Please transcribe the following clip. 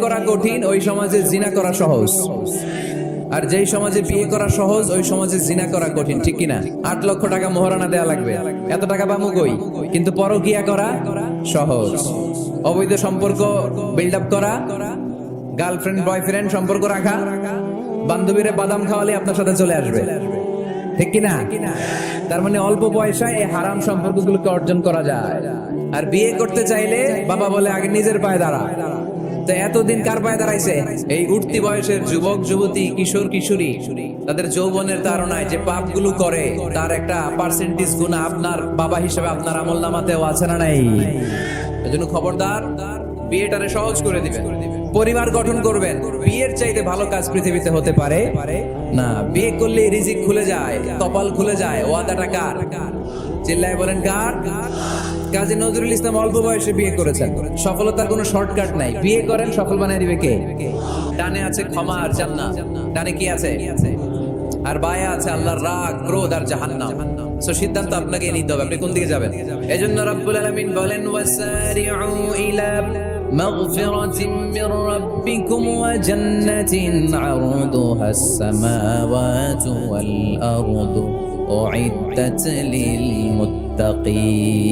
করা কঠিন, ওই সমাজে জিনা করা সহজ। আর যেই সমাজে বিয়ে করা সহজ, ওই সমাজে জিনা করা কঠিন, ঠিক কিনা? 8 লক্ষ টাকা মোহরানা দেয়া লাগবে, এত টাকা পামু কই? কিন্তু পরকিয়া করা সহজ। অবৈধ সম্পর্ক বিল্ড আপ করা, গার্লফ্রেন্ড বয়ফ্রেন্ড সম্পর্ক রাখা, বান্ধবীরা বাদাম খাওয়ালে আপনার সাথে চলে আসবে, ঠিক কিনা? তার মানে অল্প পয়সায় এই হারাম সম্পর্কগুলোকে অর্জন করা যায়। আর বিয়ে করতে চাইলে বাবা বলে আগে নিজের পায়ে দাঁড়া। তো এতদিন কার পায়ে দাঁড়াইছে? এই উঠতি বয়সের যুবক যুবতী, কিশোর কিশোরী, তাদের যৌবনের তাড়নায় যে পাপগুলো করে তার একটা পার্সেন্টেজ গুণা আপনার বাবা হিসেবে আপনার আমলনামাতেও আছে না নাই? এজন্য খবরদার, বিয়েটারে সহজ করে দিবেন, পরিবার গঠন করবেন। বিয়ের চাইতে ভালো কাজ পৃথিবীতে হতে পারে না। বিয়ে করলে রিজিক খুলে যায়, কপাল খুলে যায়। ওয়াদাটা কার? চিল্লায় বলেন কার? কাজী নজরুল ইসলাম অল্প বয়সে বিয়ে করেছেন। সফলতার কোনো শর্টকাট নাই। বিয়ে করেন, সফল বানিয়ে দিবে কে? ডানে আছে ক্ষমা আর জান্নাত, ডানে কি আছে? আর বায়ে আছে আল্লাহর রাগ, ক্রোধ আর জাহান্নাম। সো সিদ্ধান্ত আপনাকে নিতে হবে, আপনি কোন দিকে যাবেন। এজন্য রব্বুল আলামিন বলেন ওয়াসারিউ ইলা মাগফিরাতিন মির রাব্বিকুম ওয়া জান্নাতিন আরদুহা আস-সামাওয়াতু ওয়াল আরদু উইদ্দাত লিল মুত্তাকিন।